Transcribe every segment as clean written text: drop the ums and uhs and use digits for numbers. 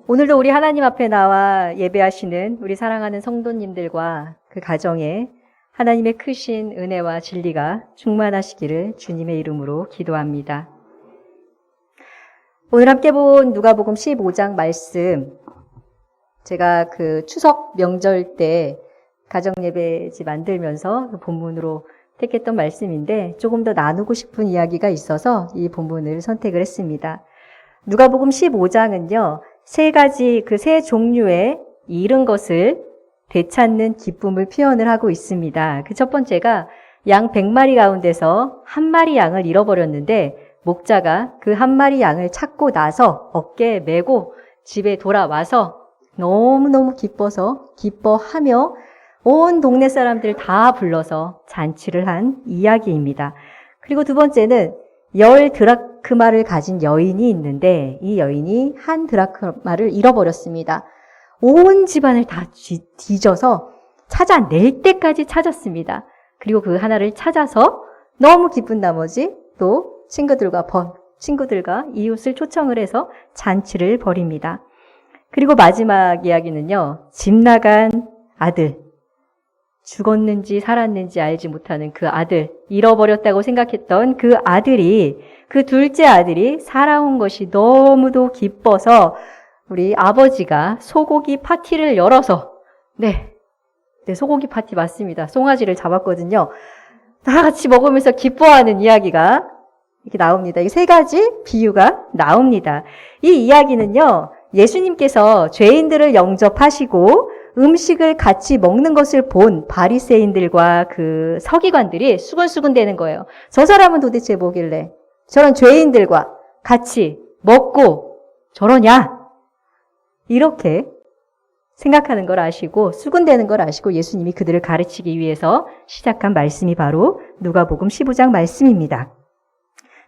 오늘도 우리 하나님 앞에 나와 예배하시는 우리 사랑하는 성도님들과 그 가정에 하나님의 크신 은혜와 진리가 충만하시기를 주님의 이름으로 기도합니다. 오늘 함께 본 누가복음 15장 말씀, 제가 그 추석 명절 때 가정예배지 만들면서 그 본문으로 택했던 말씀인데 조금 더 나누고 싶은 이야기가 있어서 이 본문을 선택을 했습니다. 누가복음 15장은요, 세 종류의 잃은 것을 되찾는 기쁨을 표현을 하고 있습니다. 그 첫 번째가 양 100마리 가운데서 한 마리 양을 잃어버렸는데 목자가 그 한 마리 양을 찾고 나서 어깨에 메고 집에 돌아와서 너무너무 기뻐하며 온 동네 사람들 다 불러서 잔치를 한 이야기입니다. 그리고 두 번째는 10드라크마를 가진 여인이 있는데 이 여인이 한 드라크마를 잃어버렸습니다. 온 집안을 다 뒤져서 찾아낼 때까지 찾았습니다. 그리고 그 하나를 찾아서 너무 기쁜 나머지 또 친구들과 이웃을 초청을 해서 잔치를 벌입니다. 그리고 마지막 이야기는요, 집 나간 아들, 죽었는지 살았는지 알지 못하는 그 아들, 잃어버렸다고 생각했던 그 아들이, 그 둘째 아들이 살아온 것이 너무도 기뻐서 우리 아버지가 소고기 파티를 열어서, 네, 소고기 파티 맞습니다. 송아지를 잡았거든요. 다 같이 먹으면서 기뻐하는 이야기가 이렇게 나옵니다. 이 세 가지 비유가 나옵니다. 이 이야기는요, 예수님께서 죄인들을 영접하시고 음식을 같이 먹는 것을 본 바리새인들과 그 서기관들이 수근수근 대는 거예요. 저 사람은 도대체 뭐길래 저런 죄인들과 같이 먹고 저러냐? 이렇게 생각하는 걸 아시고 수군대는 걸 아시고 예수님이 그들을 가르치기 위해서 시작한 말씀이 바로 누가복음 15장 말씀입니다.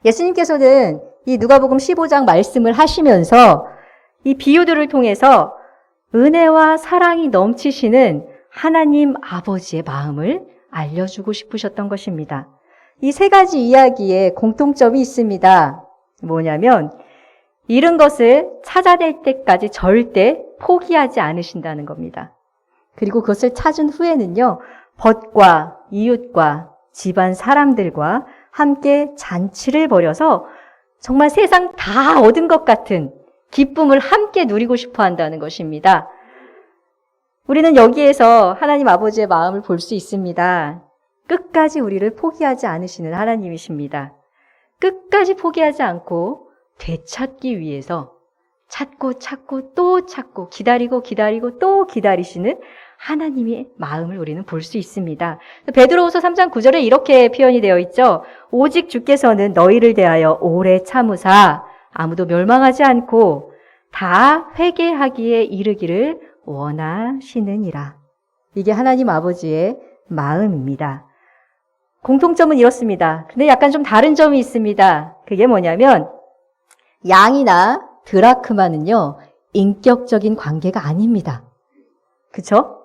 예수님께서는 이 누가복음 15장 말씀을 하시면서 이 비유들을 통해서 은혜와 사랑이 넘치시는 하나님 아버지의 마음을 알려주고 싶으셨던 것입니다. 이 세 가지 이야기에 공통점이 있습니다. 뭐냐면 잃은 것을 찾아낼 때까지 절대 포기하지 않으신다는 겁니다. 그리고 그것을 찾은 후에는요, 벗과 이웃과 집안 사람들과 함께 잔치를 벌여서 정말 세상 다 얻은 것 같은 기쁨을 함께 누리고 싶어 한다는 것입니다. 우리는 여기에서 하나님 아버지의 마음을 볼 수 있습니다. 끝까지 우리를 포기하지 않으시는 하나님이십니다. 끝까지 포기하지 않고 되찾기 위해서 찾고 또 찾고 기다리고 또 기다리시는 하나님의 마음을 우리는 볼 수 있습니다. 베드로후서 3장 9절에 이렇게 표현이 되어 있죠. 오직 주께서는 너희를 대하여 오래 참으사 아무도 멸망하지 않고 다 회개하기에 이르기를 원하시느니라. 이게 하나님 아버지의 마음입니다. 공통점은 이렇습니다. 근데 약간 좀 다른 점이 있습니다. 그게 뭐냐면 양이나 드라크마는요, 인격적인 관계가 아닙니다. 그쵸?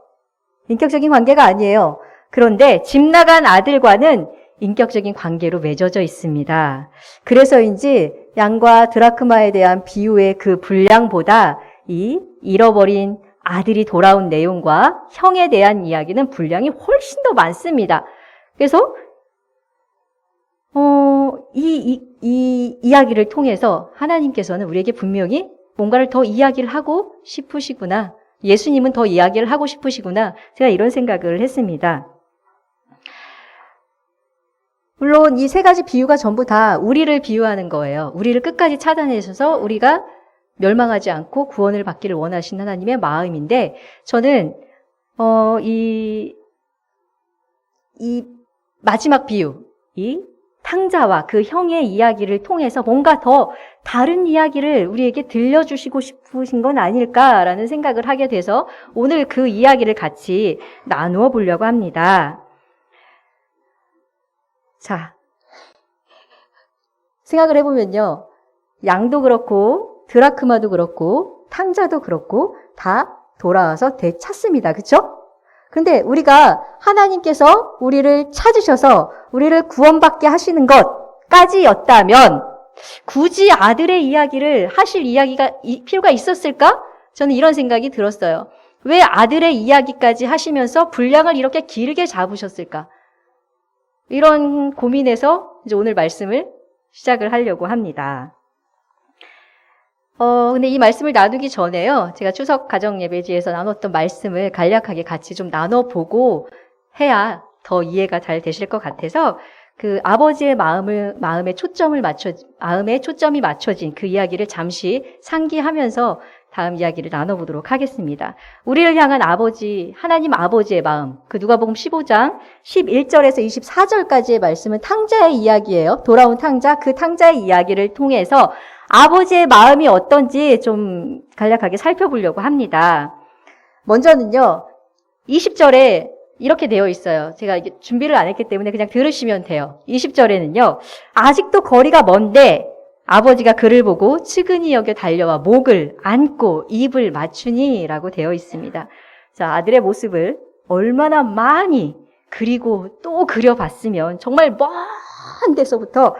인격적인 관계가 아니에요. 그런데 집 나간 아들과는 인격적인 관계로 맺어져 있습니다. 그래서인지 양과 드라크마에 대한 비유의 그 분량보다 이 잃어버린 아들이 돌아온 내용과 형에 대한 이야기는 분량이 훨씬 더 많습니다. 그래서 이 이야기를 통해서 하나님께서는 우리에게 분명히 뭔가를 더 이야기를 하고 싶으시구나. 예수님은 더 이야기를 하고 싶으시구나. 제가 이런 생각을 했습니다. 물론 이 세 가지 비유가 전부 다 우리를 비유하는 거예요. 우리를 끝까지 찾아내셔서 우리가 멸망하지 않고 구원을 받기를 원하시는 하나님의 마음인데, 저는 이 마지막 비유, 이 탕자와 그 형의 이야기를 통해서 뭔가 더 다른 이야기를 우리에게 들려주시고 싶으신 건 아닐까라는 생각을 하게 돼서 오늘 그 이야기를 같이 나누어 보려고 합니다. 자, 생각을 해보면요, 양도 그렇고 드라크마도 그렇고 탕자도 그렇고 다 돌아와서 되찾습니다. 그렇죠? 그런데 우리가 하나님께서 우리를 찾으셔서 우리를 구원받게 하시는 것까지였다면 굳이 아들의 이야기를 하실 필요가 있었을까? 저는 이런 생각이 들었어요. 왜 아들의 이야기까지 하시면서 분량을 이렇게 길게 잡으셨을까? 이런 고민에서 이제 오늘 말씀을 시작을 하려고 합니다. 근데 이 말씀을 나누기 전에요. 제가 추석 가정예배지에서 나눴던 말씀을 간략하게 같이 좀 나눠보고 해야 더 이해가 잘 되실 것 같아서 그 아버지의 마음에 초점이 맞춰진 그 이야기를 잠시 상기하면서 다음 이야기를 나눠보도록 하겠습니다. 우리를 향한 아버지, 하나님 아버지의 마음, 그 누가복음 15장 11절에서 24절까지의 말씀은 탕자의 이야기예요. 돌아온 탕자, 그 탕자의 이야기를 통해서 아버지의 마음이 어떤지 좀 간략하게 살펴보려고 합니다. 먼저는요, 20절에 이렇게 되어 있어요. 제가 이게 준비를 안 했기 때문에 그냥 들으시면 돼요. 20절에는요, 아직도 거리가 먼데 아버지가 그를 보고 측은히 여겨 달려와 목을 안고 입을 맞추니 라고 되어 있습니다. 자, 아들의 모습을 얼마나 많이 그리고 또 그려봤으면 정말 먼 데서부터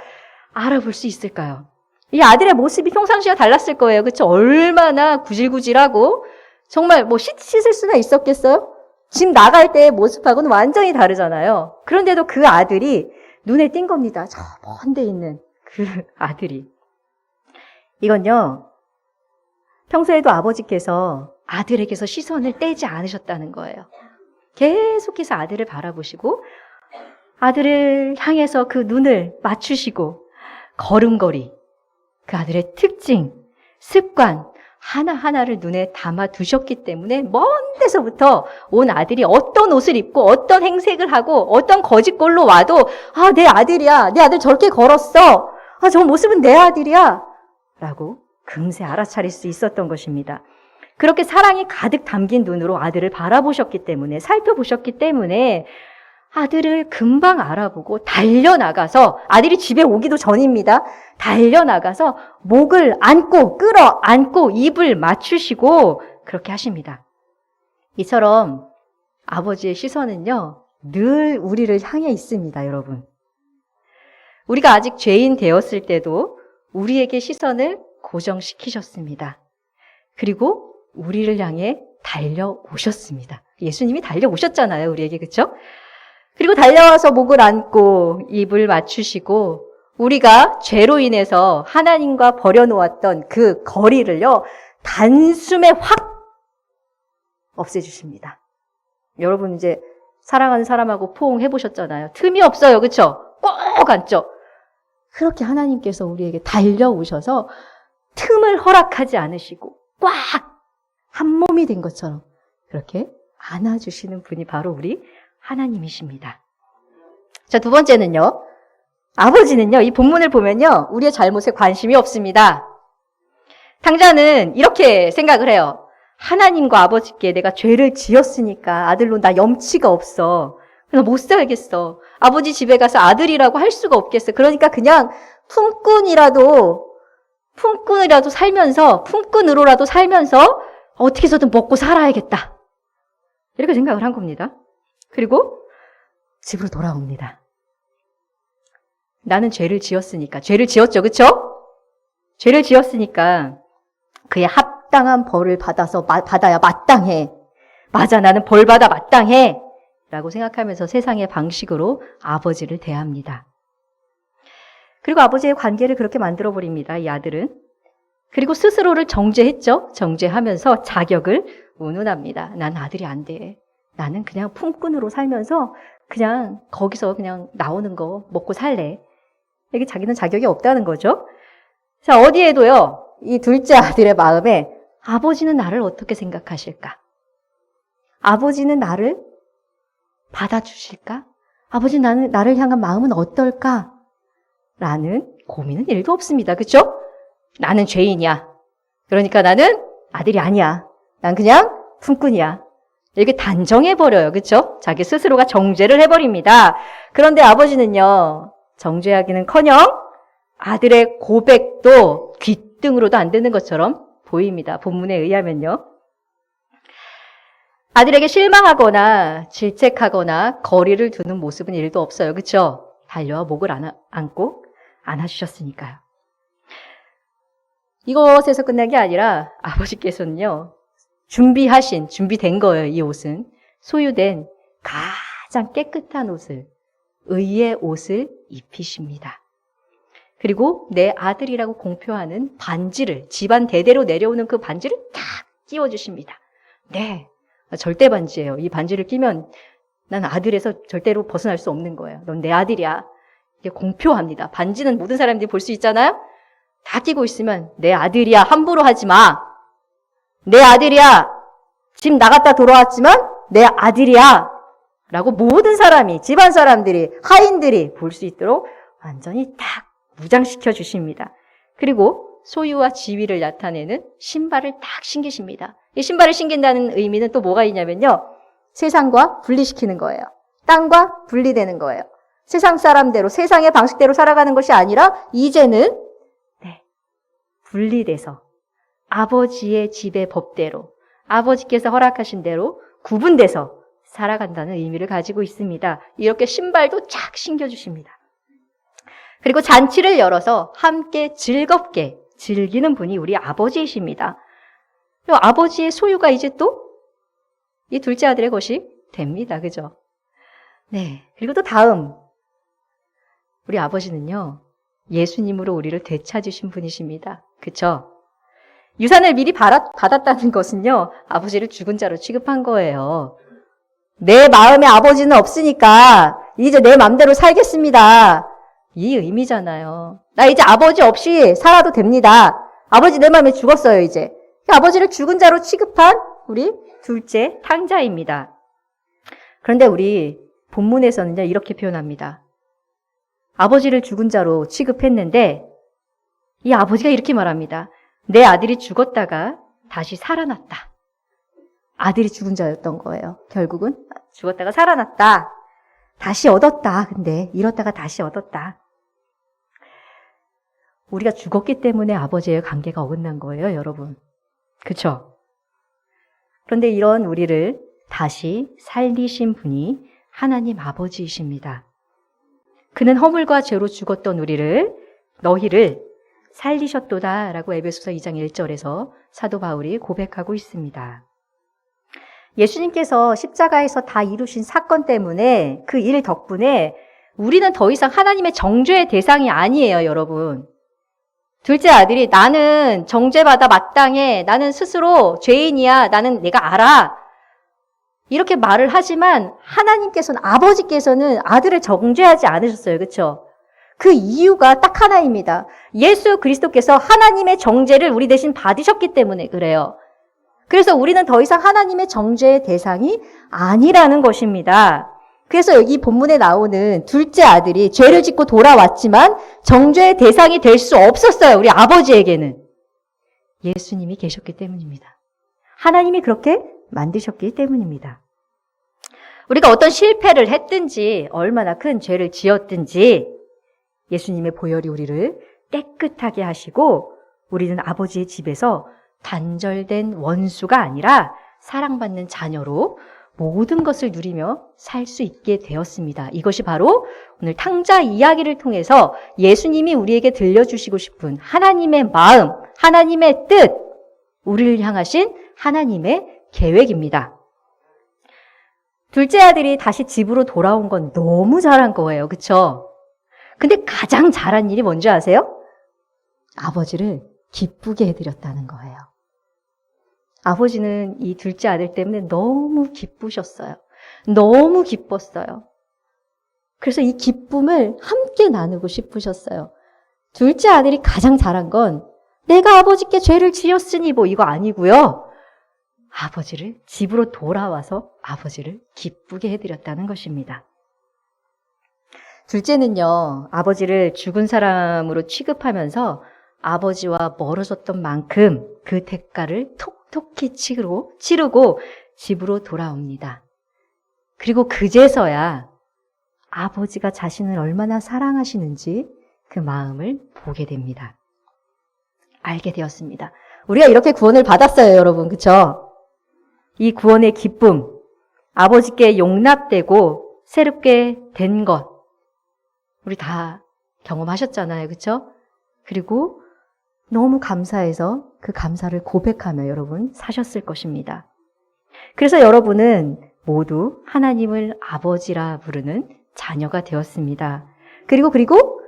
알아볼 수 있을까요? 이 아들의 모습이 평상시와 달랐을 거예요. 그렇죠? 얼마나 구질구질하고 정말 뭐 씻을 수나 있었겠어요? 집 나갈 때의 모습하고는 완전히 다르잖아요. 그런데도 그 아들이 눈에 띈 겁니다. 저 먼 데 있는 그 아들이. 이건요, 평소에도 아버지께서 아들에게서 시선을 떼지 않으셨다는 거예요. 계속해서 아들을 바라보시고 아들을 향해서 그 눈을 맞추시고 걸음걸이, 그 아들의 특징, 습관 하나하나를 눈에 담아 두셨기 때문에 먼 데서부터 온 아들이 어떤 옷을 입고 어떤 행색을 하고 어떤 거짓골로 와도 아, 내 아들이야. 내 아들 저렇게 걸었어. 아, 저 모습은 내 아들이야. 라고 금세 알아차릴 수 있었던 것입니다. 그렇게 사랑이 가득 담긴 눈으로 아들을 바라보셨기 때문에, 살펴보셨기 때문에 아들을 금방 알아보고 달려나가서, 아들이 집에 오기도 전입니다. 달려나가서 목을 안고 끌어안고 입을 맞추시고 그렇게 하십니다. 이처럼 아버지의 시선은요, 늘 우리를 향해 있습니다, 여러분. 우리가 아직 죄인 되었을 때도 우리에게 시선을 고정시키셨습니다. 그리고 우리를 향해 달려오셨습니다. 예수님이 달려오셨잖아요, 우리에게. 그렇죠? 그리고 달려와서 목을 안고 입을 맞추시고 우리가 죄로 인해서 하나님과 버려놓았던 그 거리를요, 단숨에 확 없애주십니다. 여러분 이제 사랑하는 사람하고 포옹 해보셨잖아요. 틈이 없어요. 그렇죠? 꼭 앉죠? 그렇게 하나님께서 우리에게 달려오셔서 틈을 허락하지 않으시고 꽉 한 몸이 된 것처럼 그렇게 안아주시는 분이 바로 우리 하나님이십니다. 자, 두 번째는요. 아버지는요. 이 본문을 보면요. 우리의 잘못에 관심이 없습니다. 탕자는 이렇게 생각을 해요. 하나님과 아버지께 내가 죄를 지었으니까 아들로 나 염치가 없어. 나 못 살겠어. 아버지 집에 가서 아들이라고 할 수가 없겠어. 그러니까 그냥 품꾼으로라도 살면서 어떻게 해서든 먹고 살아야겠다. 이렇게 생각을 한 겁니다. 그리고 집으로 돌아옵니다. 나는 죄를 지었으니까. 죄를 지었죠. 그렇죠? 죄를 지었으니까 그의 합당한 벌을 받아야 마땅해. 맞아, 나는 벌 받아 마땅해. 라고 생각하면서 세상의 방식으로 아버지를 대합니다. 그리고 아버지의 관계를 그렇게 만들어버립니다, 이 아들은. 그리고 스스로를 정죄했죠. 정죄하면서 자격을 운운합니다. 난 아들이 안 돼. 나는 그냥 품꾼으로 살면서 그냥 거기서 그냥 나오는 거 먹고 살래. 이게 자기는 자격이 없다는 거죠. 자, 어디에도요, 이 둘째 아들의 마음에 아버지는 나를 어떻게 생각하실까? 아버지는 나를 받아주실까? 아버지는 나를 향한 마음은 어떨까? 라는 고민은 1도 없습니다. 그렇죠? 나는 죄인이야. 그러니까 나는 아들이 아니야. 난 그냥 품꾼이야. 이렇게 단정해버려요. 그렇죠? 자기 스스로가 정죄를 해버립니다. 그런데 아버지는요. 정죄하기는커녕 아들의 고백도 귀등으로도 안 되는 것처럼 보입니다. 본문에 의하면요. 아들에게 실망하거나 질책하거나 거리를 두는 모습은 1도 없어요. 그렇죠? 달려와 목을 안고 안아주셨으니까요. 이것에서 끝난 게 아니라 아버지께서는요. 준비된 거예요, 이 옷은. 소유된 가장 깨끗한 옷을, 의의 옷을 입히십니다. 그리고 내 아들이라고 공표하는 반지를, 집안 대대로 내려오는 그 반지를 딱 끼워주십니다. 네, 절대 반지예요. 이 반지를 끼면 난 아들에서 절대로 벗어날 수 없는 거예요. 넌 내 아들이야. 이게 공표합니다. 반지는 모든 사람들이 볼 수 있잖아요? 다 끼고 있으면 내 아들이야. 함부로 하지 마. 내 아들이야. 집 나갔다 돌아왔지만 내 아들이야. 라고 모든 사람이, 집안 사람들이, 하인들이 볼 수 있도록 완전히 딱 무장시켜 주십니다. 그리고 소유와 지위를 나타내는 신발을 딱 신기십니다. 이 신발을 신긴다는 의미는 또 뭐가 있냐면요. 세상과 분리시키는 거예요. 땅과 분리되는 거예요. 세상 사람대로, 세상의 방식대로 살아가는 것이 아니라 이제는 분리돼서 아버지의 집의 법대로, 아버지께서 허락하신 대로 구분돼서 살아간다는 의미를 가지고 있습니다. 이렇게 신발도 쫙 신겨주십니다. 그리고 잔치를 열어서 함께 즐겁게 즐기는 분이 우리 아버지이십니다. 아버지의 소유가 이제 또 이 둘째 아들의 것이 됩니다. 그죠? 네. 그리고 또 다음. 우리 아버지는요, 예수님으로 우리를 되찾으신 분이십니다. 그쵸? 유산을 미리 받았다는 것은요, 아버지를 죽은 자로 취급한 거예요. 내 마음에 아버지는 없으니까 이제 내 마음대로 살겠습니다. 이 의미잖아요. 나 이제 아버지 없이 살아도 됩니다. 아버지 내 마음에 죽었어요, 이제. 아버지를 죽은 자로 취급한 우리 둘째 탕자입니다. 그런데 우리 본문에서는요, 이렇게 표현합니다. 아버지를 죽은 자로 취급했는데 이 아버지가 이렇게 말합니다. 내 아들이 죽었다가 다시 살아났다. 아들이 죽은 자였던 거예요. 결국은 죽었다가 살아났다. 다시 얻었다. 근데 잃었다가 다시 얻었다. 우리가 죽었기 때문에 아버지의 관계가 어긋난 거예요, 여러분. 그렇죠? 그런데 이런 우리를 다시 살리신 분이 하나님 아버지이십니다. 그는 허물과 죄로 죽었던 너희를 살리셨도다 라고 에베소서 2장 1절에서 사도 바울이 고백하고 있습니다. 예수님께서 십자가에서 다 이루신 사건 때문에 그 일 덕분에 우리는 더 이상 하나님의 정죄의 대상이 아니에요, 여러분. 둘째 아들이 나는 정죄받아 마땅해, 나는 스스로 죄인이야, 내가 알아. 이렇게 말을 하지만 아버지께서는 아들을 정죄하지 않으셨어요. 그렇죠? 그 이유가 딱 하나입니다. 예수 그리스도께서 하나님의 정죄를 우리 대신 받으셨기 때문에 그래요. 그래서 우리는 더 이상 하나님의 정죄의 대상이 아니라는 것입니다. 그래서 여기 본문에 나오는 둘째 아들이 죄를 짓고 돌아왔지만 정죄의 대상이 될 수 없었어요. 우리 아버지에게는. 예수님이 계셨기 때문입니다. 하나님이 그렇게 만드셨기 때문입니다. 우리가 어떤 실패를 했든지 얼마나 큰 죄를 지었든지 예수님의 보혈이 우리를 깨끗하게 하시고 우리는 아버지의 집에서 단절된 원수가 아니라 사랑받는 자녀로 모든 것을 누리며 살 수 있게 되었습니다. 이것이 바로 오늘 탕자 이야기를 통해서 예수님이 우리에게 들려주시고 싶은 하나님의 마음, 하나님의 뜻, 우리를 향하신 하나님의 계획입니다. 둘째 아들이 다시 집으로 돌아온 건 너무 잘한 거예요. 그렇죠? 근데 가장 잘한 일이 뭔지 아세요? 아버지를 기쁘게 해드렸다는 거예요. 아버지는 이 둘째 아들 때문에 너무 기쁘셨어요. 너무 기뻤어요. 그래서 이 기쁨을 함께 나누고 싶으셨어요. 둘째 아들이 가장 잘한 건 내가 아버지께 죄를 지었으니 이거 아니고요. 아버지를 집으로 돌아와서 아버지를 기쁘게 해드렸다는 것입니다. 둘째는요, 아버지를 죽은 사람으로 취급하면서 아버지와 멀어졌던 만큼 그 대가를 톡톡히 치르고 집으로 돌아옵니다. 그리고 그제서야 아버지가 자신을 얼마나 사랑하시는지 그 마음을 보게 됩니다. 알게 되었습니다. 우리가 이렇게 구원을 받았어요, 여러분. 그렇죠? 이 구원의 기쁨, 아버지께 용납되고 새롭게 된 것, 우리 다 경험하셨잖아요. 그렇죠? 그리고 너무 감사해서 그 감사를 고백하며 여러분 사셨을 것입니다. 그래서 여러분은 모두 하나님을 아버지라 부르는 자녀가 되었습니다. 그리고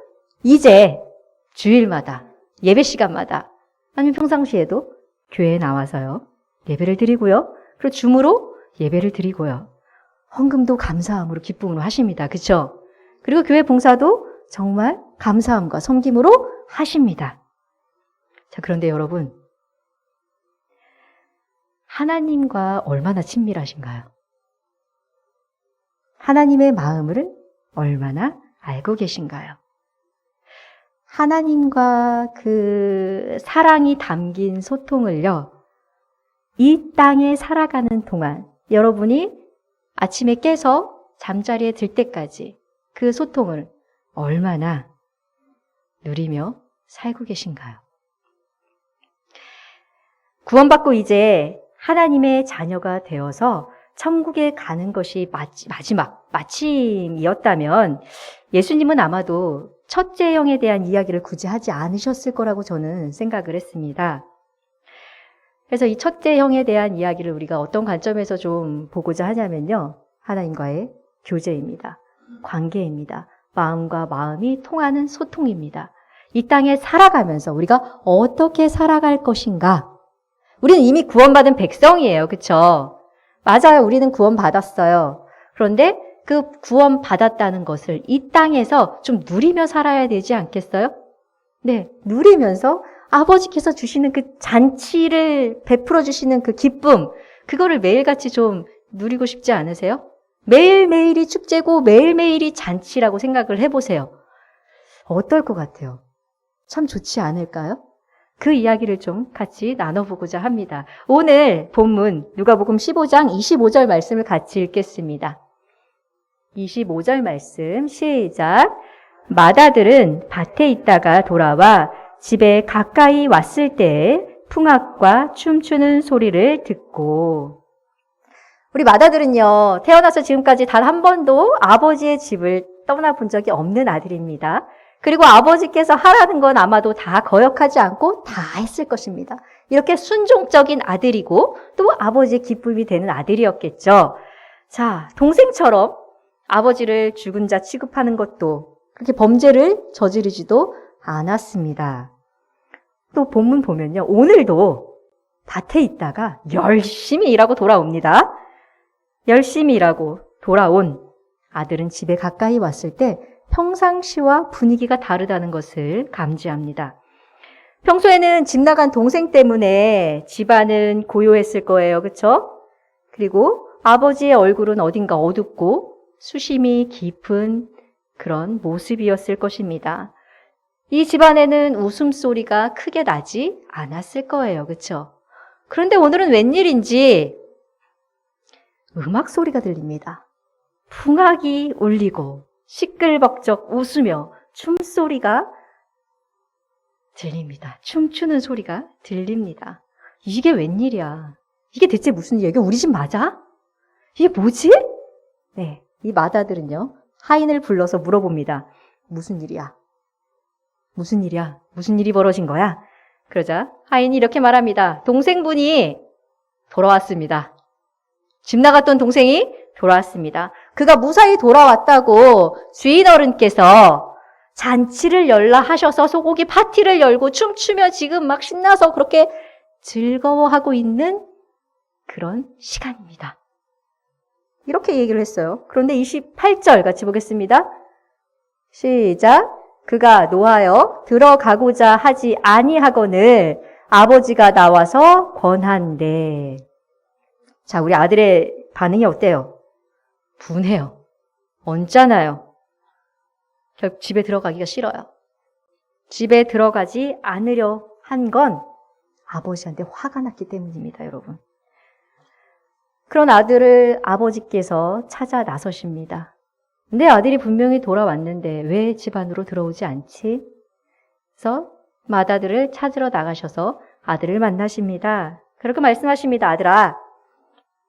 이제 주일마다 예배 시간마다 아니면 평상시에도 교회에 나와서요. 예배를 드리고요. 그리고 줌으로 예배를 드리고요. 헌금도 감사함으로 기쁨으로 하십니다. 그렇죠? 그리고 교회 봉사도 정말 감사함과 섬김으로 하십니다. 자, 그런데 여러분, 하나님과 얼마나 친밀하신가요? 하나님의 마음을 얼마나 알고 계신가요? 하나님과 그 사랑이 담긴 소통을요, 이 땅에 살아가는 동안 여러분이 아침에 깨서 잠자리에 들 때까지 그 소통을 얼마나 누리며 살고 계신가요? 구원받고 이제 하나님의 자녀가 되어서 천국에 가는 것이 마지막, 마침이었다면 예수님은 아마도 첫째 형에 대한 이야기를 굳이 하지 않으셨을 거라고 저는 생각을 했습니다. 그래서 이 첫째 형에 대한 이야기를 우리가 어떤 관점에서 좀 보고자 하냐면요. 하나님과의 교제입니다. 관계입니다. 마음과 마음이 통하는 소통입니다. 이 땅에 살아가면서 우리가 어떻게 살아갈 것인가? 우리는 이미 구원받은 백성이에요. 그렇죠? 맞아요. 우리는 구원받았어요. 그런데 그 구원받았다는 것을 이 땅에서 좀 누리며 살아야 되지 않겠어요? 네, 누리면서 아버지께서 주시는 그 잔치를 베풀어 주시는 그 기쁨, 그거를 매일같이 좀 누리고 싶지 않으세요? 매일매일이 축제고 매일매일이 잔치라고 생각을 해보세요. 어떨 것 같아요? 참 좋지 않을까요? 그 이야기를 좀 같이 나눠보고자 합니다. 오늘 본문 누가복음 15장 25절 말씀을 같이 읽겠습니다. 25절 말씀 시작. 마다들은 밭에 있다가 돌아와 집에 가까이 왔을 때에 풍악과 춤추는 소리를 듣고. 우리 마다들은요, 태어나서 지금까지 단 한 번도 아버지의 집을 떠나본 적이 없는 아들입니다. 그리고 아버지께서 하라는 건 아마도 다 거역하지 않고 다 했을 것입니다. 이렇게 순종적인 아들이고 또 아버지의 기쁨이 되는 아들이었겠죠. 자, 동생처럼 아버지를 죽은 자 취급하는 것도 그렇게 범죄를 저지르지도 않았습니다. 또 본문 보면요. 오늘도 밭에 있다가 열심히 일하고 돌아옵니다. 열심히 일하고 돌아온 아들은 집에 가까이 왔을 때 평상시와 분위기가 다르다는 것을 감지합니다. 평소에는 집 나간 동생 때문에 집안은 고요했을 거예요. 그렇죠? 그리고 아버지의 얼굴은 어딘가 어둡고 수심이 깊은 그런 모습이었을 것입니다. 이 집안에는 웃음소리가 크게 나지 않았을 거예요. 그렇죠? 그런데 오늘은 웬일인지 음악 소리가 들립니다. 풍악이 울리고 시끌벅적 웃으며 춤소리가 들립니다. 춤추는 소리가 들립니다. 이게 웬일이야? 이게 대체 무슨 일이야? 이게 우리 집 맞아? 이게 뭐지? 네, 이 마다들은요, 하인을 불러서 물어봅니다. 무슨 일이야? 무슨 일이야? 무슨 일이 벌어진 거야? 그러자 하인이 이렇게 말합니다. 동생분이 돌아왔습니다. 집 나갔던 동생이 돌아왔습니다. 그가 무사히 돌아왔다고 주인 어른께서 잔치를 열라 하셔서 소고기 파티를 열고 춤추며 지금 막 신나서 그렇게 즐거워하고 있는 그런 시간입니다. 이렇게 얘기를 했어요. 그런데 28절 같이 보겠습니다. 시작. 그가 노하여 들어가고자 하지 아니하거늘 아버지가 나와서 권한대. 자, 우리 아들의 반응이 어때요? 분해요. 언짢아요. 결국 집에 들어가기가 싫어요. 집에 들어가지 않으려 한 건 아버지한테 화가 났기 때문입니다, 여러분. 그런 아들을 아버지께서 찾아 나서십니다. 내 아들이 분명히 돌아왔는데 왜 집 안으로 들어오지 않지? 그래서 맏아들을 찾으러 나가셔서 아들을 만나십니다. 그렇게 말씀하십니다. 아들아,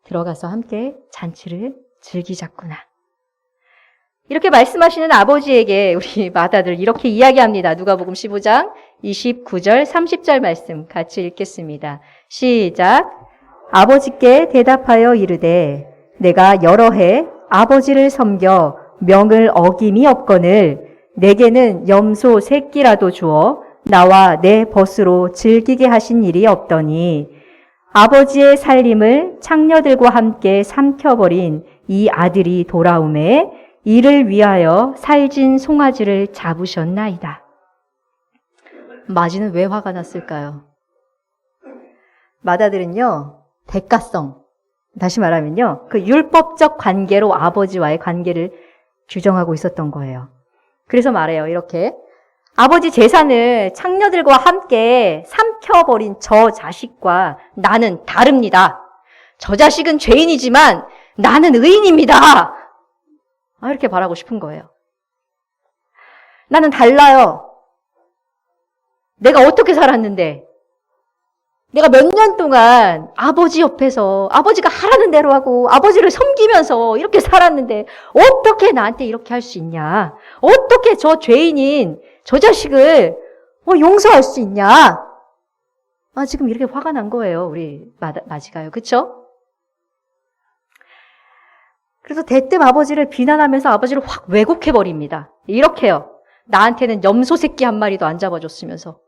들어가서 함께 잔치를 즐기자꾸나. 이렇게 말씀하시는 아버지에게 우리 맏아들 이렇게 이야기합니다. 누가복음 15장 29절 30절 말씀 같이 읽겠습니다. 시작. 아버지께 대답하여 이르되 내가 여러 해 아버지를 섬겨 명을 어김이 없거늘 내게는 염소 새끼라도 주어 나와 내 벗으로 즐기게 하신 일이 없더니 아버지의 살림을 창녀들과 함께 삼켜버린 이 아들이 돌아오매 이를 위하여 살진 송아지를 잡으셨나이다. 마지는 왜 화가 났을까요? 맏아들은요, 대가성, 다시 말하면요, 그 율법적 관계로 아버지와의 관계를 규정하고 있었던 거예요. 그래서 말해요, 이렇게. 아버지 재산을 창녀들과 함께 삼켜버린 저 자식과 나는 다릅니다. 저 자식은 죄인이지만 나는 의인입니다. 이렇게 말하고 싶은 거예요. 나는 달라요. 내가 어떻게 살았는데, 내가 몇 년 동안 아버지 옆에서 아버지가 하라는 대로 하고 아버지를 섬기면서 이렇게 살았는데 어떻게 나한테 이렇게 할 수 있냐? 어떻게 저 죄인인 저 자식을 용서할 수 있냐? 지금 이렇게 화가 난 거예요. 우리 마지가요. 그쵸? 그래서 대뜸 아버지를 비난하면서 아버지를 확 왜곡해버립니다. 이렇게요. 나한테는 염소 새끼 한 마리도 안 잡아줬으면서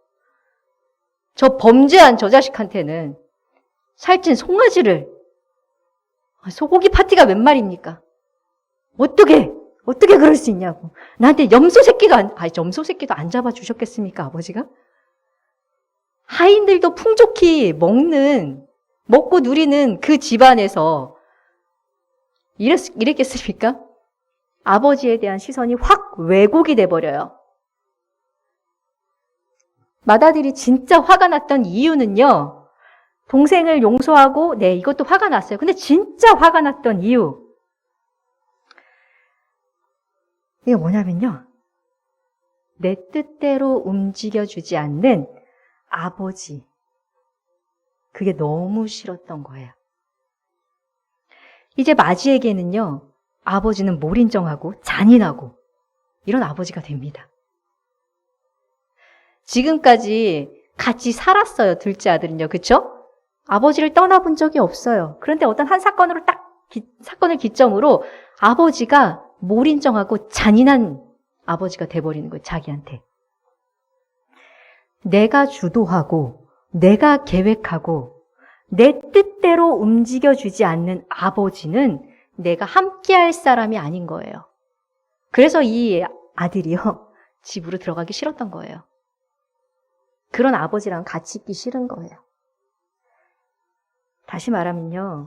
저 범죄한 저 자식한테는 살찐 송아지를, 소고기 파티가 웬 말입니까? 어떻게 그럴 수 있냐고. 나한테 염소 새끼도 안 잡아주셨겠습니까, 아버지가? 하인들도 풍족히 먹고 누리는 그 집안에서 이랬겠습니까? 아버지에 대한 시선이 확 왜곡이 돼버려요. 맏아들이 진짜 화가 났던 이유는요, 동생을 용서하고, 이것도 화가 났어요. 근데 진짜 화가 났던 이유. 이게 뭐냐면요, 내 뜻대로 움직여주지 않는 아버지. 그게 너무 싫었던 거예요. 이제 마지에게는요, 아버지는 몰인정하고 잔인하고 이런 아버지가 됩니다. 지금까지 같이 살았어요, 둘째 아들은요. 그쵸? 아버지를 떠나본 적이 없어요. 그런데 어떤 한 사건을 기점으로 아버지가 몰인정하고 잔인한 아버지가 돼버리는 거예요, 자기한테. 내가 주도하고, 내가 계획하고, 내 뜻대로 움직여주지 않는 아버지는 내가 함께할 사람이 아닌 거예요. 그래서 이 아들이요, 집으로 들어가기 싫었던 거예요. 그런 아버지랑 같이 있기 싫은 거예요. 다시 말하면요,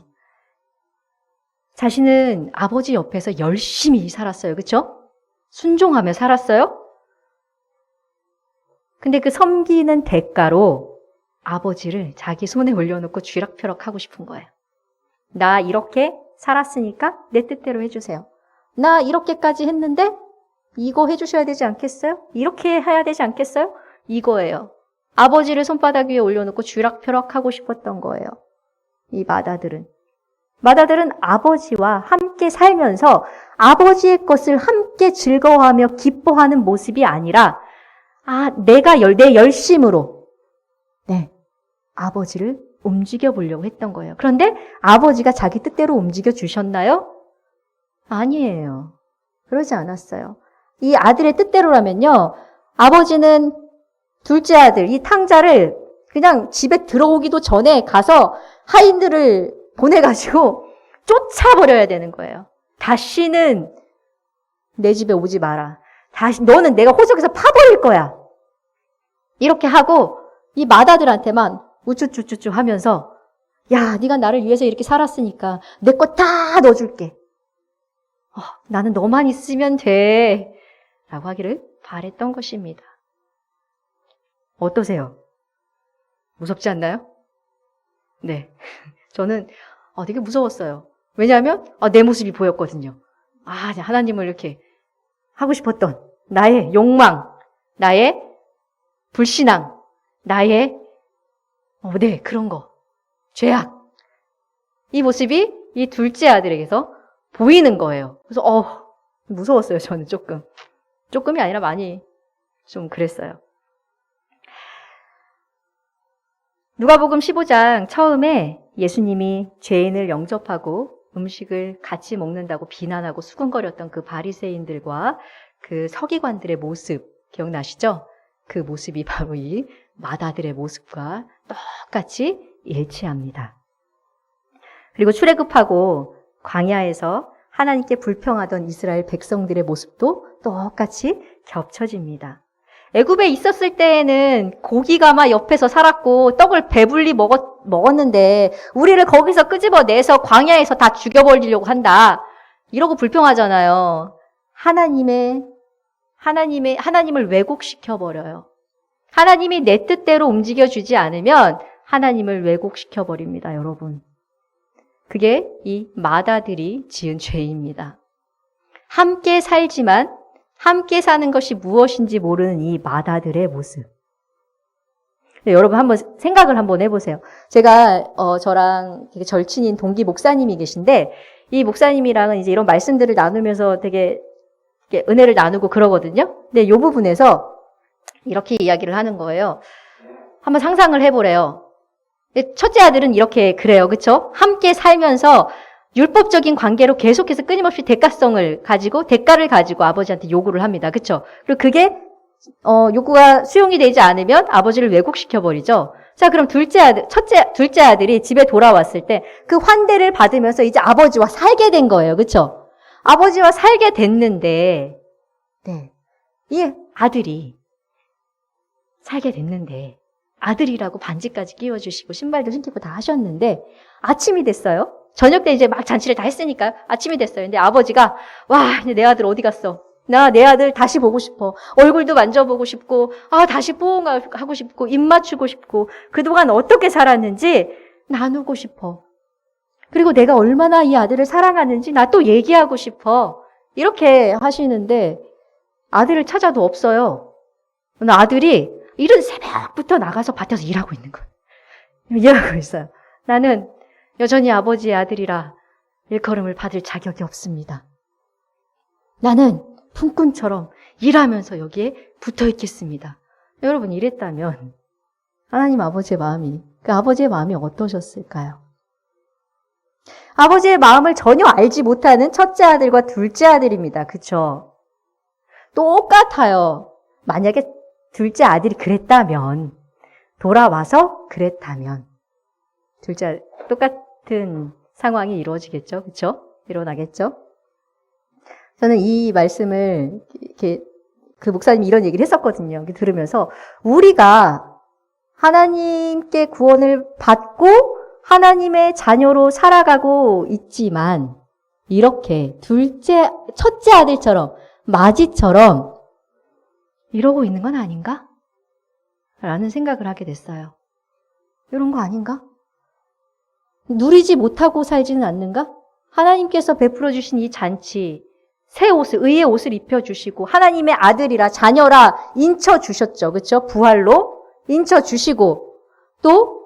자신은 아버지 옆에서 열심히 살았어요. 그렇죠? 순종하며 살았어요. 근데 그 섬기는 대가로 아버지를 자기 손에 올려놓고 쥐락펴락 하고 싶은 거예요. 나 이렇게 살았으니까 내 뜻대로 해주세요. 나 이렇게까지 했는데 이거 해주셔야 되지 않겠어요? 이렇게 해야 되지 않겠어요? 이거예요. 아버지를 손바닥 위에 올려놓고 쥐락펴락 하고 싶었던 거예요. 이 맏아들은 아버지와 함께 살면서 아버지의 것을 함께 즐거워하며 기뻐하는 모습이 아니라 내 열심으로 아버지를 움직여 보려고 했던 거예요. 그런데 아버지가 자기 뜻대로 움직여 주셨나요? 아니에요. 그러지 않았어요. 이 아들의 뜻대로라면요, 아버지는 둘째 아들, 이 탕자를 그냥 집에 들어오기도 전에 가서 하인들을 보내가지고 쫓아버려야 되는 거예요. 다시는 내 집에 오지 마라. 너는 내가 호적에서 파버릴 거야. 이렇게 하고 이 맏아들한테만 우쭈쭈쭈쭈 하면서, 야, 네가 나를 위해서 이렇게 살았으니까 내 거 다 넣어줄게. 나는 너만 있으면 돼. 라고 하기를 바랬던 것입니다. 어떠세요? 무섭지 않나요? 네. 저는 되게 무서웠어요. 왜냐하면 내 모습이 보였거든요. 하나님을 이렇게 하고 싶었던 나의 욕망, 나의 불신앙, 나의 그런 거, 죄악. 이 모습이 이 둘째 아들에게서 보이는 거예요. 그래서 무서웠어요, 저는 조금. 조금이 아니라 많이 좀 그랬어요. 누가복음 15장 처음에 예수님이 죄인을 영접하고 음식을 같이 먹는다고 비난하고 수군거렸던 그 바리새인들과 그 서기관들의 모습 기억나시죠? 그 모습이 바로 이 맏아들의 모습과 똑같이 일치합니다. 그리고 출애굽하고 광야에서 하나님께 불평하던 이스라엘 백성들의 모습도 똑같이 겹쳐집니다. 애굽에 있었을 때에는 고기가 막 옆에서 살았고 떡을 배불리 먹었는데 우리를 거기서 끄집어내서 광야에서 다 죽여버리려고 한다. 이러고 불평하잖아요. 하나님을 왜곡시켜버려요. 하나님이 내 뜻대로 움직여주지 않으면 하나님을 왜곡시켜버립니다, 여러분. 그게 이 맏아들이 지은 죄입니다. 함께 살지만 함께 사는 것이 무엇인지 모르는 이 맏아들의 모습. 여러분 한번 생각을 한번 해보세요. 제가 저랑 되게 절친인 동기 목사님이 계신데 이 목사님이랑은 이제 이런 말씀들을 나누면서 되게 은혜를 나누고 그러거든요. 근데 이 부분에서 이렇게 이야기를 하는 거예요. 한번 상상을 해보래요. 첫째 아들은 이렇게 그래요. 그렇죠? 함께 살면서 율법적인 관계로 계속해서 끊임없이 대가를 가지고 아버지한테 요구를 합니다. 그렇죠? 그리고 그게 요구가 수용이 되지 않으면 아버지를 왜곡시켜버리죠. 자, 그럼 둘째 아들이 집에 돌아왔을 때 그 환대를 받으면서 이제 아버지와 살게 된 거예요. 그렇죠? 아버지와 살게 됐는데, 네. 이 아들이 살게 됐는데, 아들이라고 반지까지 끼워주시고 신발도 신기고 다 하셨는데 아침이 됐어요. 저녁 때 이제 막 잔치를 다 했으니까 아침이 됐어요. 근데 아버지가 와, 이제 내 아들 어디 갔어? 나 내 아들 다시 보고 싶어. 얼굴도 만져보고 싶고 다시 뽀옹하고 싶고 입 맞추고 싶고 그동안 어떻게 살았는지 나누고 싶어. 그리고 내가 얼마나 이 아들을 사랑하는지 나 또 얘기하고 싶어. 이렇게 하시는데 아들을 찾아도 없어요. 아들이 이른 새벽부터 나가서 밭에서 일하고 있는 거예요. 일하고 있어요. 나는 여전히 아버지의 아들이라 일컬음을 받을 자격이 없습니다. 나는 품꾼처럼 일하면서 여기에 붙어 있겠습니다. 여러분 이랬다면 하나님 아버지의 마음이 어떠셨을까요? 아버지의 마음을 전혀 알지 못하는 첫째 아들과 둘째 아들입니다. 그렇죠? 똑같아요. 만약에 둘째 아들이 돌아와서 그랬다면 똑같은 상황이 이루어지겠죠. 그렇죠? 일어나겠죠? 저는 이 말씀을 그 목사님이 이런 얘기를 했었거든요. 들으면서 우리가 하나님께 구원을 받고 하나님의 자녀로 살아가고 있지만 이렇게 첫째 아들처럼 맏이처럼 이러고 있는 건 아닌가? 라는 생각을 하게 됐어요. 이런 거 아닌가? 누리지 못하고 살지는 않는가? 하나님께서 베풀어 주신 이 잔치, 새 옷을, 의의 옷을 입혀주시고 하나님의 아들이라 자녀라 인쳐주셨죠. 그렇죠? 부활로 인쳐주시고 또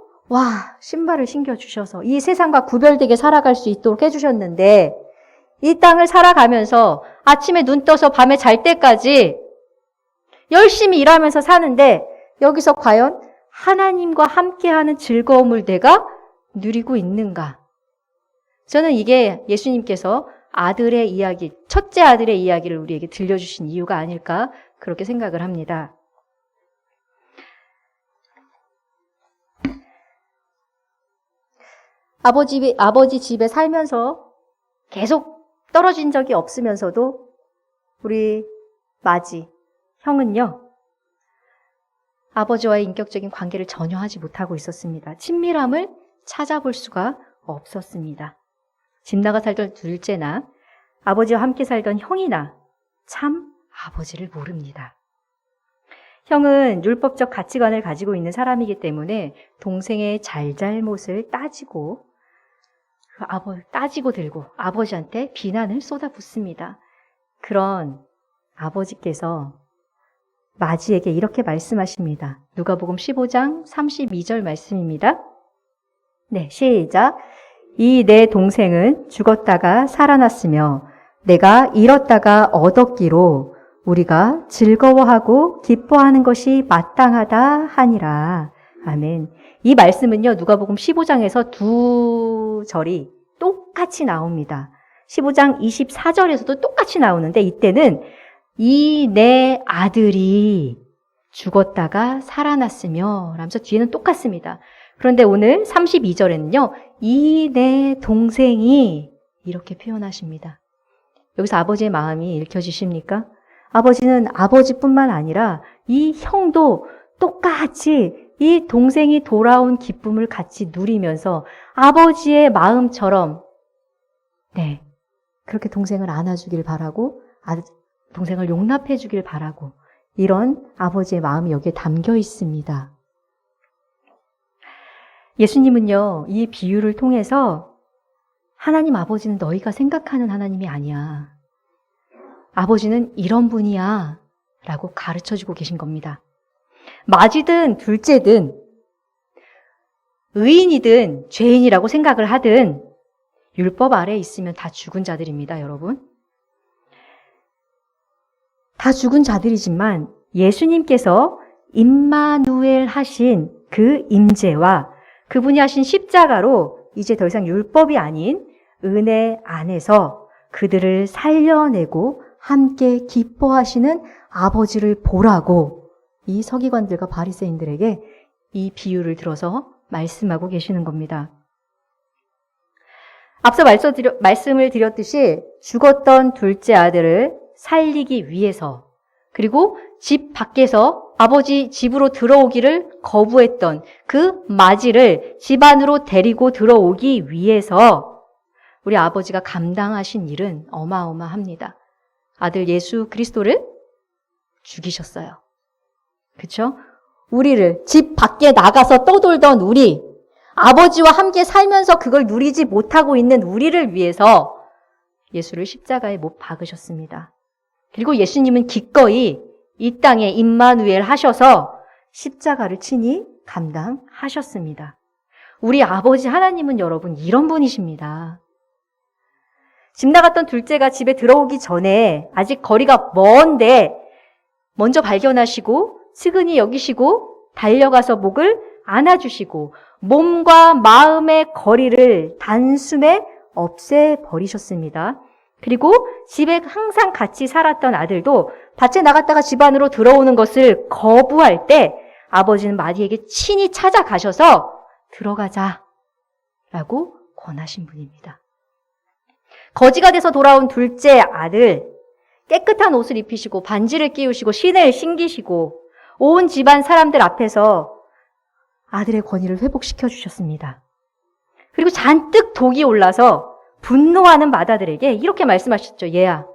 신발을 신겨주셔서 이 세상과 구별되게 살아갈 수 있도록 해주셨는데 이 땅을 살아가면서 아침에 눈 떠서 밤에 잘 때까지 열심히 일하면서 사는데 여기서 과연 하나님과 함께하는 즐거움을 내가 누리고 있는가? 저는 이게 예수님께서 아들의 이야기, 첫째 아들의 이야기를 우리에게 들려주신 이유가 아닐까 그렇게 생각을 합니다. 아버지 집에 살면서 계속 떨어진 적이 없으면서도 우리 맏이 형은요, 아버지와의 인격적인 관계를 전혀 하지 못하고 있었습니다. 친밀함을 찾아볼 수가 없었습니다. 집 나가 살던 둘째나 아버지와 함께 살던 형이나 참 아버지를 모릅니다. 형은 율법적 가치관을 가지고 있는 사람이기 때문에 동생의 잘잘못을 따지고 들고 아버지한테 비난을 쏟아붓습니다. 그런 아버지께서 맏이에게 이렇게 말씀하십니다. 누가복음 15장 32절 말씀입니다. 네, 시작. 이 내 동생은 죽었다가 살아났으며 내가 잃었다가 얻었기로 우리가 즐거워하고 기뻐하는 것이 마땅하다 하니라. 아멘. 이 말씀은요, 누가복음 15장에서 두 절이 똑같이 나옵니다. 15장 24절에서도 똑같이 나오는데 이때는 이 내 아들이 죽었다가 살아났으며 라면서 뒤에는 똑같습니다. 그런데 오늘 32절에는요. 이 내 동생이 이렇게 표현하십니다. 여기서 아버지의 마음이 읽혀지십니까? 아버지는 아버지뿐만 아니라 이 형도 똑같이 이 동생이 돌아온 기쁨을 같이 누리면서 아버지의 마음처럼 그렇게 동생을 안아주길 바라고 동생을 용납해 주길 바라고 이런 아버지의 마음이 여기에 담겨 있습니다. 예수님은요, 이 비유를 통해서 하나님 아버지는 너희가 생각하는 하나님이 아니야. 아버지는 이런 분이야 라고 가르쳐주고 계신 겁니다. 맞이든 둘째든 의인이든 죄인이라고 생각을 하든 율법 아래에 있으면 다 죽은 자들입니다, 여러분. 다 죽은 자들이지만 예수님께서 임마누엘 하신 그 임재와 그분이 하신 십자가로 이제 더 이상 율법이 아닌 은혜 안에서 그들을 살려내고 함께 기뻐하시는 아버지를 보라고 이 서기관들과 바리새인들에게 이 비유를 들어서 말씀하고 계시는 겁니다. 앞서 말씀을 드렸듯이 죽었던 둘째 아들을 살리기 위해서 그리고 집 밖에서 아버지 집으로 들어오기를 거부했던 그 맞이를 집 안으로 데리고 들어오기 위해서 우리 아버지가 감당하신 일은 어마어마합니다. 아들 예수 그리스도를 죽이셨어요. 그렇죠? 우리를 집 밖에 나가서 떠돌던 우리, 아버지와 함께 살면서 그걸 누리지 못하고 있는 우리를 위해서 예수를 십자가에 못 박으셨습니다. 그리고 예수님은 기꺼이 이 땅에 임마누엘 하셔서 십자가를 친히 감당하셨습니다. 우리 아버지 하나님은 여러분 이런 분이십니다. 집 나갔던 둘째가 집에 들어오기 전에 아직 거리가 먼데 먼저 발견하시고 측은히 여기시고 달려가서 목을 안아주시고 몸과 마음의 거리를 단숨에 없애버리셨습니다. 그리고 집에 항상 같이 살았던 아들도 밭에 나갔다가 집 안으로 들어오는 것을 거부할 때 아버지는 마리에게 친히 찾아가셔서 들어가자라고 권하신 분입니다. 거지가 돼서 돌아온 둘째 아들, 깨끗한 옷을 입히시고 반지를 끼우시고 신을 신기시고 온 집안 사람들 앞에서 아들의 권위를 회복시켜 주셨습니다. 그리고 잔뜩 독이 올라서 분노하는 맏아들에게 이렇게 말씀하셨죠. 얘야,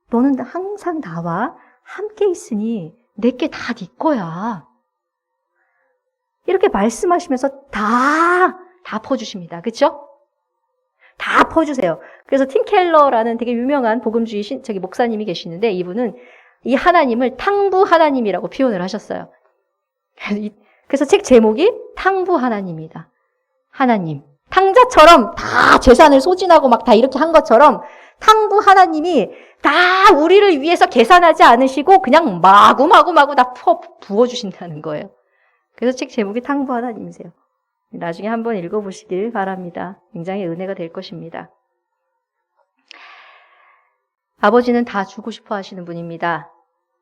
너는 항상 나와 함께 있으니 내게 다 네 거야. 이렇게 말씀하시면서 다 퍼주십니다. 그렇죠? 다 퍼주세요. 그래서 팀 켈러라는 되게 유명한 복음주의 목사님이 계시는데 이분은 이 하나님을 탕부 하나님이라고 표현을 하셨어요. 그래서 책 제목이 탕부 하나님이다. 하나님. 탕자처럼 다 재산을 소진하고 막 다 이렇게 한 것처럼 탕부 하나님이 다 우리를 위해서 계산하지 않으시고 그냥 마구마구 다 부어주신다는 거예요. 그래서 책 제목이 탕부 하나님이세요. 나중에 한번 읽어보시길 바랍니다. 굉장히 은혜가 될 것입니다. 아버지는 다 주고 싶어 하시는 분입니다.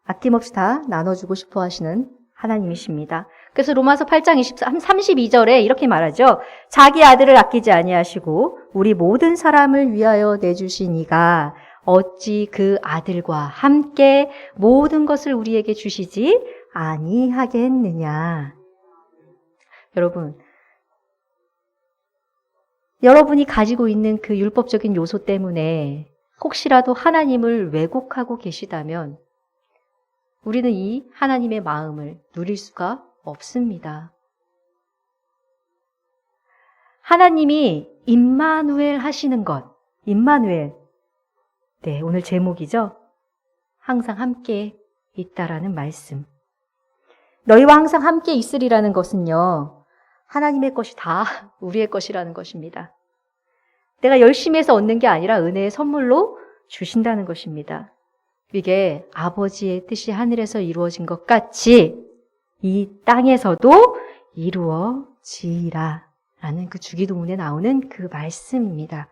아낌없이 다 나눠주고 싶어 하시는 하나님이십니다. 그래서 로마서 8장 32절에 이렇게 말하죠. 자기 아들을 아끼지 아니하시고 우리 모든 사람을 위하여 내주신 이가 어찌 그 아들과 함께 모든 것을 우리에게 주시지 아니하겠느냐. 여러분이 가지고 있는 그 율법적인 요소 때문에 혹시라도 하나님을 왜곡하고 계시다면 우리는 이 하나님의 마음을 누릴 수가 없습니다. 하나님이 임마누엘 하시는 것, 임마누엘. 네, 오늘 제목이죠. 항상 함께 있다라는 말씀. 너희와 항상 함께 있으리라는 것은요, 하나님의 것이 다 우리의 것이라는 것입니다. 내가 열심히 해서 얻는 게 아니라 은혜의 선물로 주신다는 것입니다. 이게 아버지의 뜻이 하늘에서 이루어진 것 같이 이 땅에서도 이루어지리라 라는 그 주기도문에 나오는 그 말씀입니다.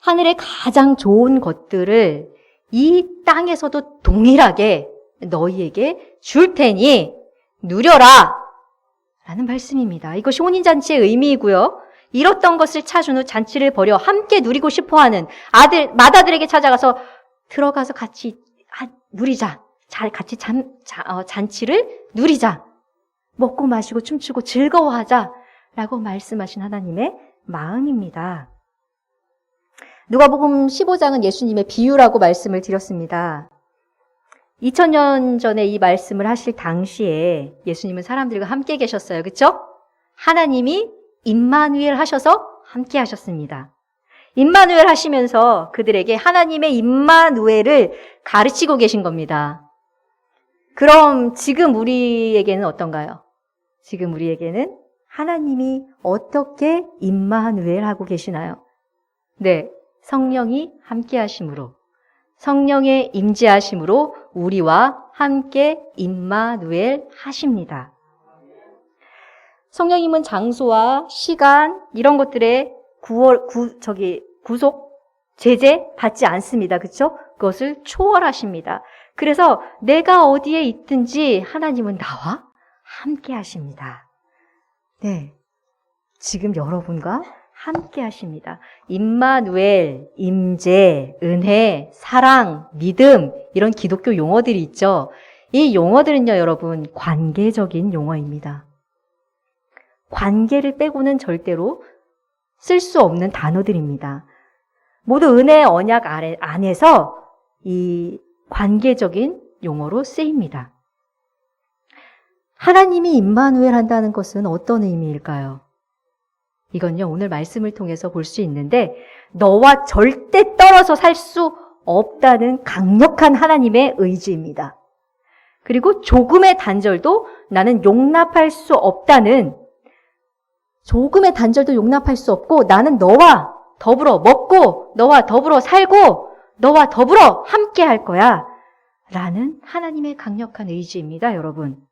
하늘의 가장 좋은 것들을 이 땅에서도 동일하게 너희에게 줄 테니 누려라 라는 말씀입니다. 이것이 혼인잔치의 의미이고요. 잃었던 것을 찾은 후 잔치를 벌여 함께 누리고 싶어하는 맏아들에게 찾아가서 들어가서 같이 누리자. 같이 잔치를 누리자. 먹고 마시고 춤추고 즐거워하자 라고 말씀하신 하나님의 마음입니다. 누가복음 15장은 예수님의 비유라고 말씀을 드렸습니다. 2000년 전에 이 말씀을 하실 당시에 예수님은 사람들과 함께 계셨어요. 그렇죠? 하나님이 임마누엘 하셔서 함께 하셨습니다. 임마누엘 하시면서 그들에게 하나님의 임마누엘을 가르치고 계신 겁니다. 그럼 지금 우리에게는 어떤가요? 지금 우리에게는 하나님이 어떻게 임마누엘 하고 계시나요? 네, 성령이 함께 하심으로, 성령의 임재하심으로 우리와 함께 임마누엘 하십니다. 성령님은 장소와 시간 이런 것들에 구속, 제재 받지 않습니다. 그렇죠? 그것을 초월하십니다. 그래서 내가 어디에 있든지 하나님은 나와 함께 하십니다. 네, 지금 여러분과 함께 하십니다. 임마누엘, 임재, 은혜, 사랑, 믿음 이런 기독교 용어들이 있죠. 이 용어들은요, 여러분 관계적인 용어입니다. 관계를 빼고는 절대로 쓸 수 없는 단어들입니다. 모두 은혜의 언약 안에서 이 관계적인 용어로 쓰입니다. 하나님이 임마누엘 한다는 것은 어떤 의미일까요? 이건요, 오늘 말씀을 통해서 볼 수 있는데 너와 절대 떨어져 살 수 없다는 강력한 하나님의 의지입니다. 그리고 조금의 단절도 나는 용납할 수 없다는, 조금의 단절도 용납할 수 없고 나는 너와 더불어 먹고 너와 더불어 살고 너와 더불어 함께 할 거야 라는 하나님의 강력한 의지입니다, 여러분.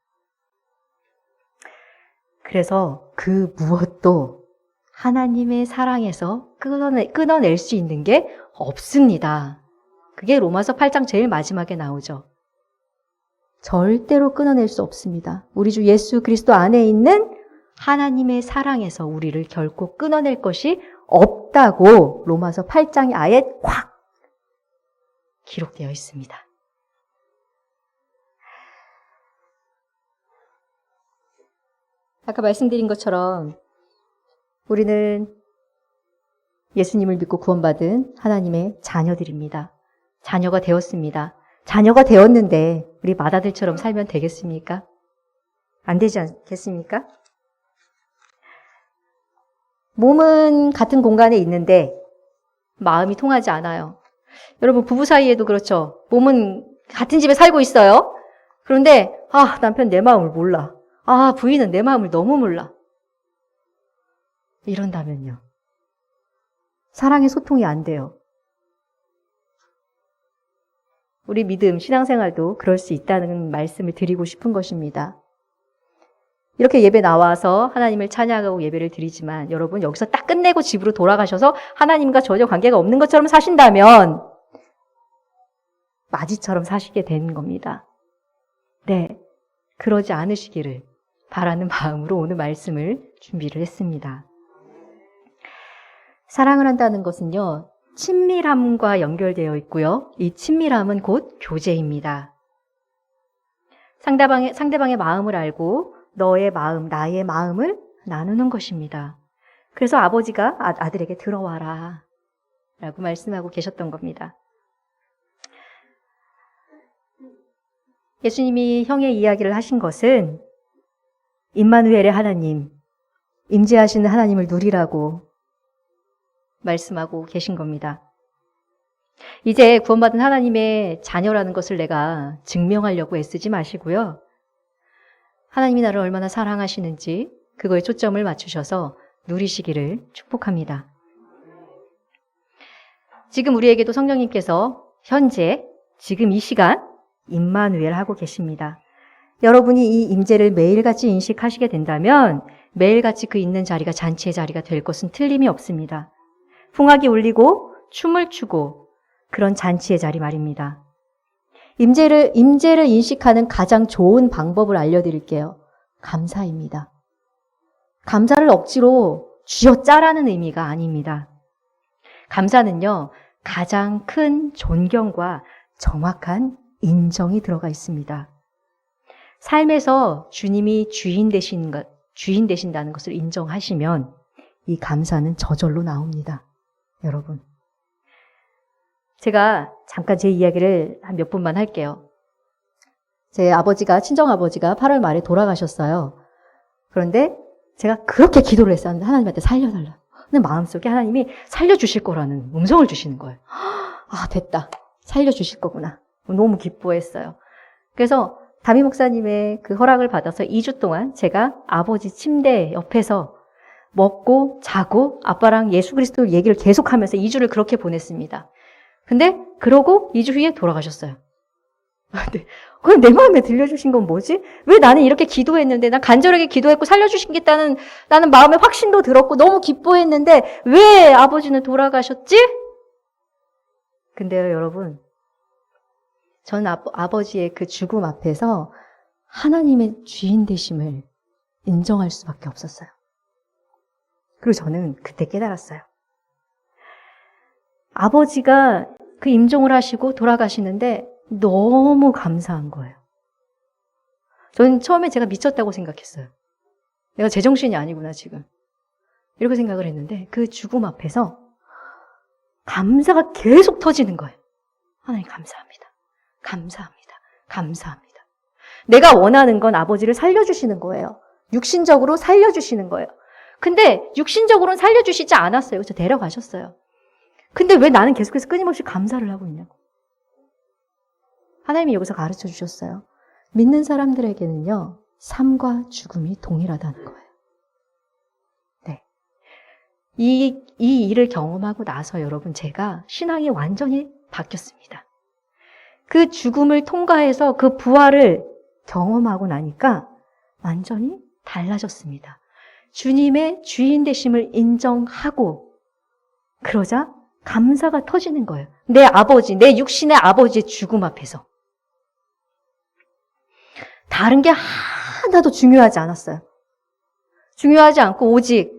그래서 그 무엇도 하나님의 사랑에서 끊어낼 수 있는 게 없습니다. 그게 로마서 8장 제일 마지막에 나오죠. 절대로 끊어낼 수 없습니다. 우리 주 예수 그리스도 안에 있는 하나님의 사랑에서 우리를 결코 끊어낼 것이 없다고 로마서 8장에 아예 콱 기록되어 있습니다. 아까 말씀드린 것처럼 우리는 예수님을 믿고 구원받은 하나님의 자녀들입니다. 자녀가 되었습니다. 자녀가 되었는데 우리 맏아들처럼 살면 되겠습니까? 안 되지 않겠습니까? 몸은 같은 공간에 있는데 마음이 통하지 않아요. 여러분 부부 사이에도 그렇죠. 몸은 같은 집에 살고 있어요. 그런데 남편 내 마음을 몰라. 부인은 내 마음을 너무 몰라. 이런다면요. 사랑의 소통이 안 돼요. 우리 믿음, 신앙생활도 그럴 수 있다는 말씀을 드리고 싶은 것입니다. 이렇게 예배 나와서 하나님을 찬양하고 예배를 드리지만 여러분 여기서 딱 끝내고 집으로 돌아가셔서 하나님과 전혀 관계가 없는 것처럼 사신다면 마지처럼 사시게 되는 겁니다. 네, 그러지 않으시기를 바라는 마음으로 오늘 말씀을 준비를 했습니다. 사랑을 한다는 것은요, 친밀함과 연결되어 있고요. 이 친밀함은 곧 교제입니다. 상대방의 마음을 알고 너의 마음, 나의 마음을 나누는 것입니다. 그래서 아버지가 아들에게 들어와라 라고 말씀하고 계셨던 겁니다. 예수님이 형의 이야기를 하신 것은 임마누엘의 하나님, 임재하시는 하나님을 누리라고 말씀하고 계신 겁니다. 이제 구원받은 하나님의 자녀라는 것을 내가 증명하려고 애쓰지 마시고요. 하나님이 나를 얼마나 사랑하시는지 그거에 초점을 맞추셔서 누리시기를 축복합니다. 지금 우리에게도 성령님께서 현재 지금 이 시간 임마누엘 하고 계십니다. 여러분이 이 임재를 매일같이 인식하시게 된다면 매일같이 그 있는 자리가 잔치의 자리가 될 것은 틀림이 없습니다. 풍악이 울리고 춤을 추고 그런 잔치의 자리 말입니다. 임재를 인식하는 가장 좋은 방법을 알려드릴게요. 감사입니다. 감사를 억지로 쥐어짜라는 의미가 아닙니다. 감사는요, 가장 큰 존경과 정확한 인정이 들어가 있습니다. 삶에서 주님이 주인 되신다는 것을 인정하시면 이 감사는 저절로 나옵니다. 여러분. 제가 잠깐 제 이야기를 한 몇 분만 할게요. 제 친정아버지가 8월 말에 돌아가셨어요. 그런데 제가 그렇게 기도를 했었는데 하나님한테 살려달라. 근데 마음속에 하나님이 살려주실 거라는 음성을 주시는 거예요. 아, 됐다. 살려주실 거구나. 너무 기뻐했어요. 그래서 담임 목사님의 그 허락을 받아서 2주 동안 제가 아버지 침대 옆에서 먹고 자고 아빠랑 예수 그리스도 얘기를 계속하면서 2주를 그렇게 보냈습니다. 근데 그러고 2주 후에 돌아가셨어요. 그럼 내 마음에 들려주신 건 뭐지? 왜 나는 이렇게 기도했는데, 난 간절하게 기도했고 살려주시겠다는 나는 마음의 확신도 들었고 너무 기뻐했는데 왜 아버지는 돌아가셨지? 근데요, 여러분, 저는 아버지의 그 죽음 앞에서 하나님의 주인 되심을 인정할 수밖에 없었어요. 그리고 저는 그때 깨달았어요. 아버지가 그 임종을 하시고 돌아가시는데 너무 감사한 거예요. 저는 처음에 제가 미쳤다고 생각했어요. 내가 제정신이 아니구나 지금. 이렇게 생각을 했는데 그 죽음 앞에서 감사가 계속 터지는 거예요. 하나님 감사합니다. 감사합니다. 감사합니다. 내가 원하는 건 아버지를 살려주시는 거예요. 육신적으로 살려주시는 거예요. 근데 육신적으로는 살려주시지 않았어요. 그래서 데려가셨어요. 근데 왜 나는 계속해서 끊임없이 감사를 하고 있냐고. 하나님이 여기서 가르쳐 주셨어요. 믿는 사람들에게는요, 삶과 죽음이 동일하다는 거예요. 네. 이 일을 경험하고 나서 여러분, 제가 신앙이 완전히 바뀌었습니다. 그 죽음을 통과해서 그 부활을 경험하고 나니까 완전히 달라졌습니다. 주님의 주인 되심을 인정하고, 그러자 감사가 터지는 거예요. 내 아버지, 내 육신의 아버지의 죽음 앞에서. 다른 게 하나도 중요하지 않았어요. 중요하지 않고 오직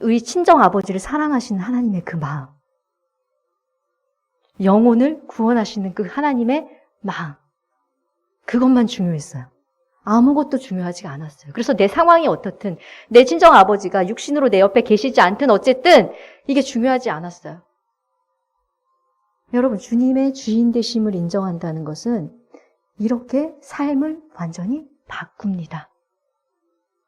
우리 친정 아버지를 사랑하시는 하나님의 그 마음, 영혼을 구원하시는 그 하나님의 마음, 그것만 중요했어요. 아무것도 중요하지가 않았어요. 그래서 내 상황이 어떻든, 내 친정 아버지가 육신으로 내 옆에 계시지 않든 어쨌든 이게 중요하지 않았어요. 여러분, 주님의 주인 되심을 인정한다는 것은 이렇게 삶을 완전히 바꿉니다.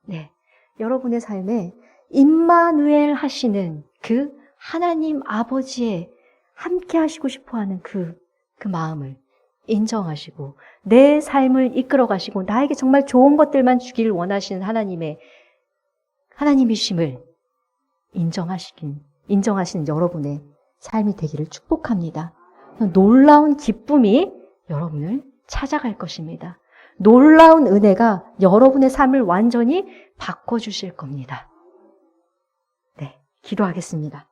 네, 여러분의 삶에 임마누엘 하시는 그 하나님 아버지의 함께 하시고 싶어하는 그 마음을 인정하시고 내 삶을 이끌어 가시고 나에게 정말 좋은 것들만 주길 원하시는 하나님이심을 인정하시는 여러분의 삶이 되기를 축복합니다. 놀라운 기쁨이 여러분을 찾아갈 것입니다. 놀라운 은혜가 여러분의 삶을 완전히 바꿔주실 겁니다. 네, 기도하겠습니다.